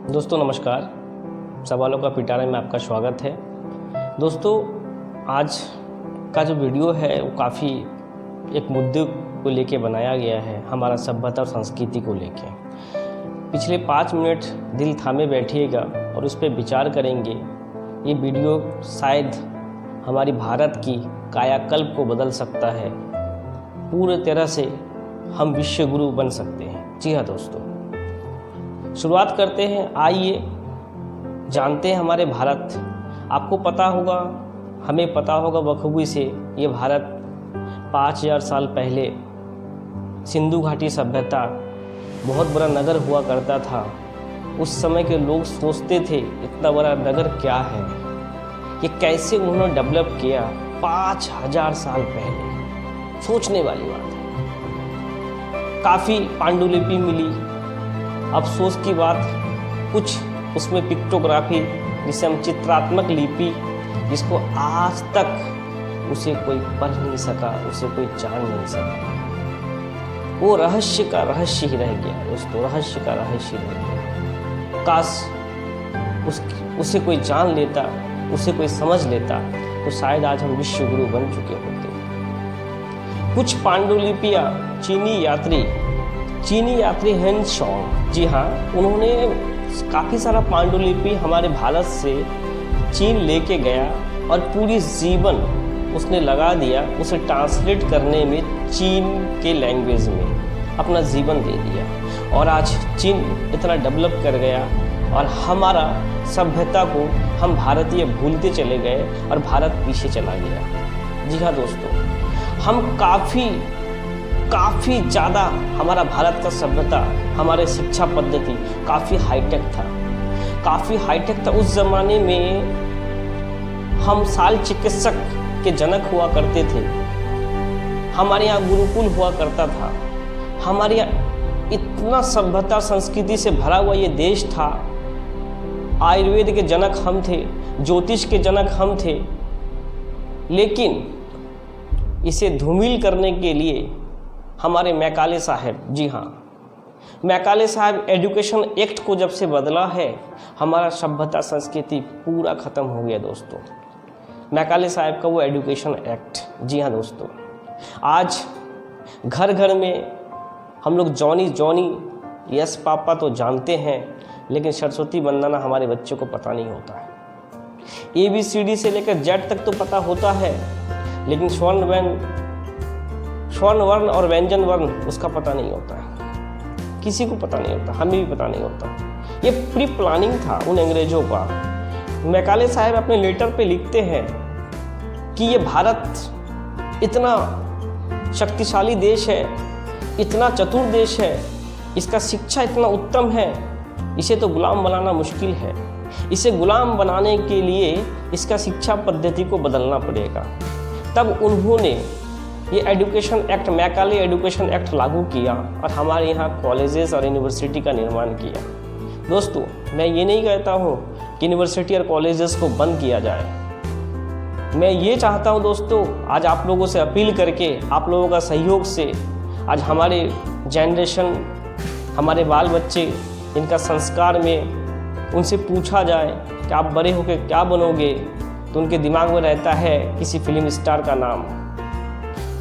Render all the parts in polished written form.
दोस्तों नमस्कार। सवालों का पिटारे में आपका स्वागत है। दोस्तों आज का जो वीडियो है वो काफ़ी एक मुद्दे को लेके बनाया गया है, हमारा सभ्यता और संस्कृति को लेके। पिछले 5 मिनट दिल थामे बैठिएगा और उस पर विचार करेंगे। ये वीडियो शायद हमारी भारत की कायाकल्प को बदल सकता है। पूरे तरह से हम विश्व गुरु बन सकते हैं। जी हाँ दोस्तों, शुरुआत करते हैं। आइए जानते हैं हमारे भारत। आपको पता होगा, हमें पता होगा बखूबी से, ये भारत 5000 साल पहले सिंधु घाटी सभ्यता बहुत बड़ा नगर हुआ करता था। उस समय के लोग सोचते थे इतना बड़ा नगर क्या है, ये कैसे उन्होंने डेवलप किया 5000 साल पहले। सोचने वाली बात है। काफ़ी पांडुलिपि मिली। अफसोस की बात, कुछ उसमें पिक्टोग्राफी जिसे हम चित्रात्मक लिपि, जिसको आज तक उसे कोई पढ़ नहीं सका, उसे कोई जान नहीं सका। वो रहस्य का रहस्य ही रह गया दोस्तों, रहस्य का रहस्य रह गया। काश उसे कोई जान लेता, उसे कोई समझ लेता, तो शायद आज हम विश्व गुरु बन चुके होते। कुछ पांडुलिपियाँ चीनी यात्री हेन सॉन्ग, जी हाँ, उन्होंने काफ़ी सारा पांडुलिपि हमारे भारत से चीन लेके गया और पूरी जीवन उसने लगा दिया उसे ट्रांसलेट करने में, चीन के लैंग्वेज में अपना जीवन दे दिया। और आज चीन इतना डेवलप कर गया और हमारा सभ्यता को हम भारतीय भूलते चले गए और भारत पीछे चला गया। जी हाँ दोस्तों, हम काफ़ी ज़्यादा, हमारा भारत का सभ्यता, हमारे शिक्षा पद्धति काफ़ी हाईटेक था। उस ज़माने में हम शाल चिकित्सक के जनक हुआ करते थे। हमारे यहाँ गुरुकुल हुआ करता था। हमारे यहाँ इतना सभ्यता संस्कृति से भरा हुआ ये देश था। आयुर्वेद के जनक हम थे, ज्योतिष के जनक हम थे। लेकिन इसे धूमिल करने के लिए हमारे मैकाले साहब, जी हाँ, मैकाले साहब एजुकेशन एक्ट को जब से बदला है, हमारा सभ्यता संस्कृति पूरा ख़त्म हो गया दोस्तों। मैकाले साहब का वो एजुकेशन एक्ट, जी हाँ दोस्तों, आज घर घर में हम लोग जॉनी यस पापा तो जानते हैं, लेकिन सरस्वती वंदना हमारे बच्चों को पता नहीं होता है। ABCD से लेकर Z तक तो पता होता है, लेकिन स्वर्ण वर्ण और व्यंजन वर्ण उसका पता नहीं होता है। किसी को पता नहीं होता, हमें भी पता नहीं होता। ये प्री प्लानिंग था उन अंग्रेजों का। मैकाले साहब अपने लेटर पे लिखते हैं कि ये भारत इतना शक्तिशाली देश है, इतना चतुर देश है, इसका शिक्षा इतना उत्तम है, इसे तो गुलाम बनाना मुश्किल है। इसे गुलाम बनाने के लिए इसका शिक्षा पद्धति को बदलना पड़ेगा। तब उन्होंने ये education act, Macaulay education act लागू किया और हमारे यहाँ कॉलेजेस और यूनिवर्सिटी का निर्माण किया। दोस्तों मैं ये नहीं कहता हूँ कि यूनिवर्सिटी और कॉलेजेस को बंद किया जाए। मैं ये चाहता हूँ दोस्तों, आज आप लोगों से अपील करके, आप लोगों का सहयोग से आज हमारे जनरेशन, हमारे बाल बच्चे, इनका संस्कार में उनसे पूछा जाए कि आप बड़े होकर क्या बनोगे, तो उनके दिमाग में रहता है किसी फिल्म स्टार का नाम।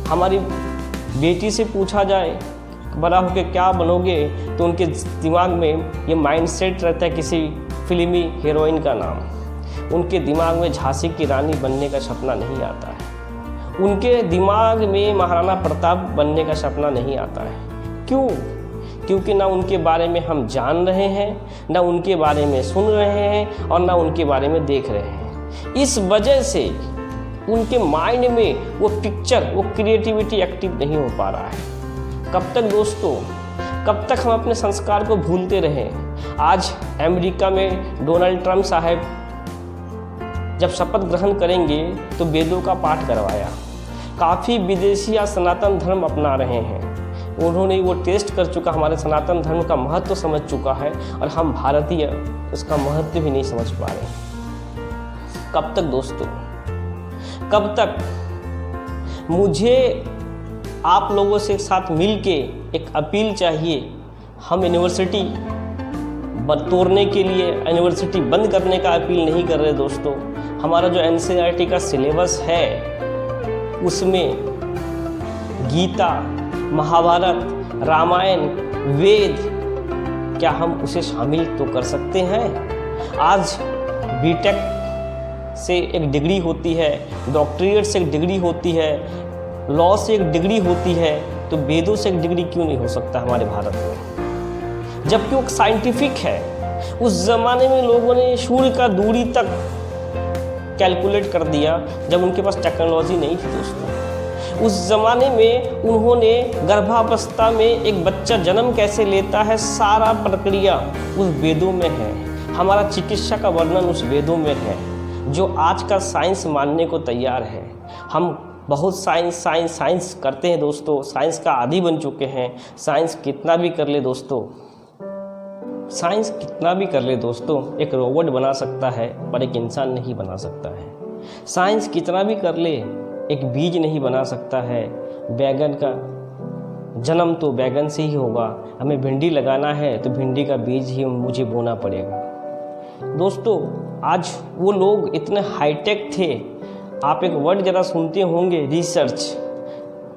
हमारी बेटी से पूछा जाए बड़ा होकर क्या बनोगे, तो उनके दिमाग में ये माइंडसेट रहता है किसी फिल्मी हीरोइन का नाम। उनके दिमाग में झांसी की रानी बनने का सपना नहीं आता है। उनके दिमाग में महाराणा प्रताप बनने का सपना नहीं आता है। क्यों? क्योंकि ना उनके बारे में हम जान रहे हैं, ना उनके बारे में सुन रहे हैं और ना उनके बारे में देख रहे हैं। इस वजह से उनके माइंड में वो पिक्चर, वो क्रिएटिविटी एक्टिव नहीं हो पा रहा है। कब तक दोस्तों, कब तक हम अपने संस्कार को भूलते रहें? आज अमेरिका में डोनाल्ड ट्रंप साहब जब शपथ ग्रहण करेंगे तो वेदों का पाठ करवाया। काफ़ी विदेशी या सनातन धर्म अपना रहे हैं। उन्होंने वो टेस्ट कर चुका, हमारे सनातन धर्म का महत्व समझ चुका है, और हम भारतीय उसका महत्व भी नहीं समझ पा रहे। कब तक दोस्तों, कब तक? मुझे आप लोगों से साथ मिल के एक अपील चाहिए। हम यूनिवर्सिटी तोड़ने के लिए, यूनिवर्सिटी बंद करने का अपील नहीं कर रहे दोस्तों। हमारा जो NCERT का सिलेबस है उसमें गीता, महाभारत, रामायण, वेद, क्या हम उसे शामिल तो कर सकते हैं? आज बीटेक से एक डिग्री होती है, डॉक्टरेट से एक डिग्री होती है, लॉ से एक डिग्री होती है, तो वेदों से एक डिग्री क्यों नहीं हो सकता हमारे भारत में? जबकि वो साइंटिफिक है। उस जमाने में लोगों ने सूर्य का दूरी तक कैलकुलेट कर दिया जब उनके पास टेक्नोलॉजी नहीं थी दोस्तों। उस ज़माने में उन्होंने गर्भावस्था में एक बच्चा जन्म कैसे लेता है, सारा प्रक्रिया उस वेदों में है। हमारा चिकित्सा का वर्णन उस वेदों में है, जो आज का साइंस मानने को तैयार है। हम बहुत साइंस करते हैं दोस्तों, साइंस का आदी बन चुके हैं। साइंस कितना भी कर ले दोस्तों, साइंस कितना भी कर ले दोस्तों, एक रोबोट बना सकता है पर एक इंसान नहीं बना सकता है। साइंस कितना भी कर ले, एक बीज नहीं बना सकता है। बैगन का जन्म तो बैगन से ही होगा। हमें भिंडी लगाना है तो भिंडी का बीज ही मुझे बोना पड़ेगा। दोस्तों, आज वो लोग इतने हाईटेक थे। आप एक वर्ड ज़रा सुनते होंगे, रिसर्च,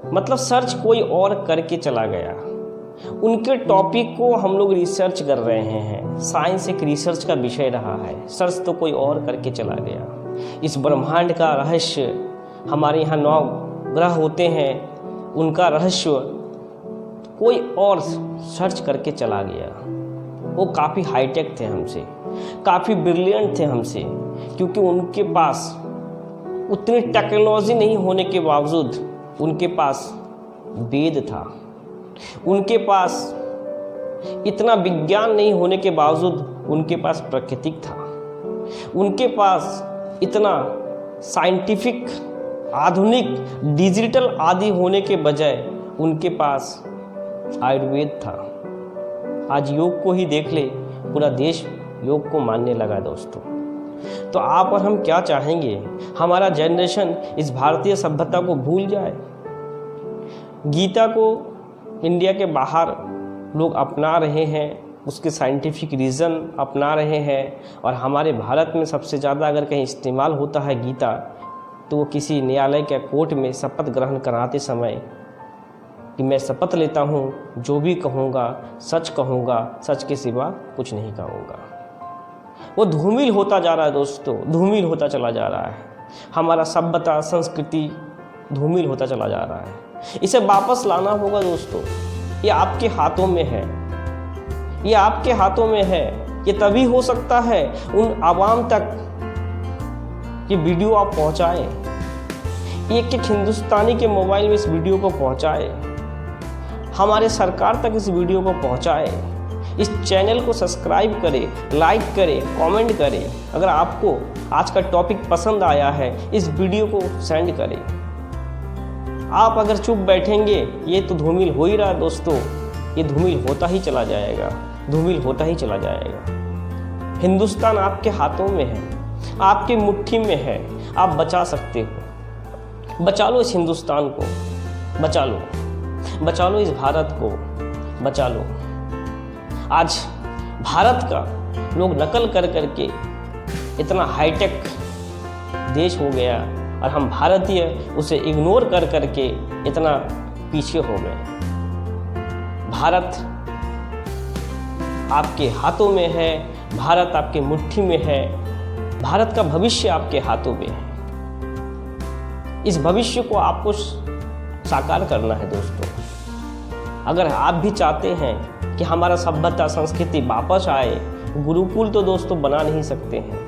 मतलब सर्च कोई और करके चला गया। उनके टॉपिक को हम लोग रिसर्च कर रहे हैं। साइंस एक रिसर्च का विषय रहा है, सर्च तो कोई और करके चला गया। इस ब्रह्मांड का रहस्य, हमारे यहाँ 9 ग्रह होते हैं, उनका रहस्य कोई और सर्च करके चला गया। वो काफ़ी हाईटेक थे हमसे, काफ़ी ब्रिलियंट थे हमसे, क्योंकि उनके पास उतनी टेक्नोलॉजी नहीं होने के बावजूद उनके पास वेद था। उनके पास इतना विज्ञान नहीं होने के बावजूद उनके पास प्राकृतिक था। उनके पास इतना साइंटिफिक, आधुनिक, डिजिटल आदि होने के बजाय उनके पास आयुर्वेद था। आज योग को ही देख ले, पूरा देश योग को मानने लगा दोस्तों। तो आप और हम क्या चाहेंगे? हमारा जनरेशन इस भारतीय सभ्यता को भूल जाए। गीता को इंडिया के बाहर लोग अपना रहे हैं, उसके साइंटिफिक रीज़न अपना रहे हैं, और हमारे भारत में सबसे ज़्यादा अगर कहीं इस्तेमाल होता है गीता, तो वो किसी न्यायालय के कोर्ट में शपथ ग्रहण कराते समय कि मैं शपथ लेता हूँ, जो भी कहूँगा सच कहूँगा, सच के सिवा कुछ नहीं कहूँगा। वो धूमिल होता जा रहा है दोस्तों, धूमिल होता चला जा रहा है। हमारा सभ्यता, संस्कृति धूमिल होता चला जा रहा है। इसे वापस लाना होगा दोस्तों। ये आपके हाथों में है, ये आपके हाथों में है। ये तभी हो सकता है उन आवाम तक ये वीडियो आप पहुंचाएं। एक हिंदुस्तानी के मोबाइल में इस वीडियो को पहुंचाएं, हमारे सरकार तक इस वीडियो को पहुंचाएं। इस चैनल को सब्सक्राइब करें, लाइक करें, कमेंट करें। अगर आपको आज का टॉपिक पसंद आया है, इस वीडियो को सेंड करें। आप अगर चुप बैठेंगे, ये तो धूमिल हो ही रहा दोस्तों, ये धूमिल होता ही चला जाएगा, धूमिल होता ही चला जाएगा। हिंदुस्तान आपके हाथों में है, आपके मुट्ठी में है। आप बचा सकते हो। बचा लो इस हिंदुस्तान को, बचा लो, बचा लो इस भारत को, बचा लो। आज भारत का लोग नकल कर करके इतना हाईटेक देश हो गया, और हम भारतीय उसे इग्नोर कर करके इतना पीछे हो गए। भारत आपके हाथों में है, भारत आपके मुट्ठी में है, भारत का भविष्य आपके हाथों में है। इस भविष्य को आपको साकार करना है दोस्तों। अगर आप भी चाहते हैं कि हमारा सभ्यता, संस्कृति वापस आए, गुरुकुल तो दोस्तों बना नहीं सकते हैं,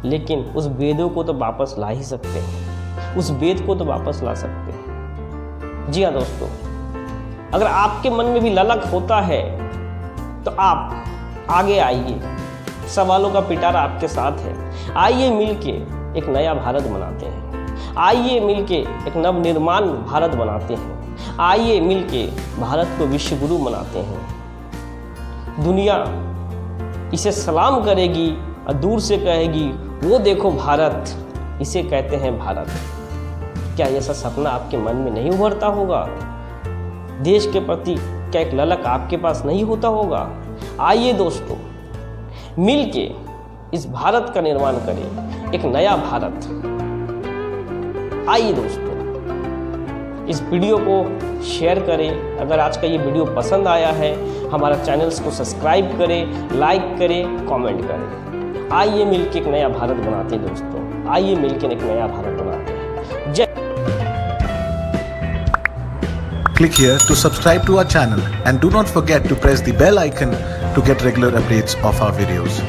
लेकिन उस वेदों को तो वापस ला ही सकते हैं, उस वेद को तो वापस ला सकते हैं। जी हाँ दोस्तों, अगर आपके मन में भी ललक होता है तो आप आगे आइए। सवालों का पिटारा आपके साथ है। आइए मिलके एक नया भारत बनाते हैं। आइए मिलके एक नवनिर्माण भारत बनाते हैं। आइए मिलके भारत को विश्व गुरु बनाते हैं। दुनिया इसे सलाम करेगी और दूर से कहेगी, वो देखो भारत, इसे कहते हैं भारत। क्या ऐसा सपना आपके मन में नहीं उभरता होगा? देश के प्रति क्या एक ललक आपके पास नहीं होता होगा? आइए दोस्तों, मिल के इस भारत का निर्माण करें, एक नया भारत। आइए दोस्तों, इस वीडियो को शेयर करें। अगर आज का ये वीडियो पसंद आया है, हमारा चैनल्स को सब्सक्राइब करें, लाइक करें, कमेंट करें। आइए मिलके एक नया भारत बनाते हैं दोस्तों, आइए मिलके एक नया भारत बनाते हैं। जय। Click here to subscribe to our channel and do not forget to press the bell icon to get regular updates of our videos.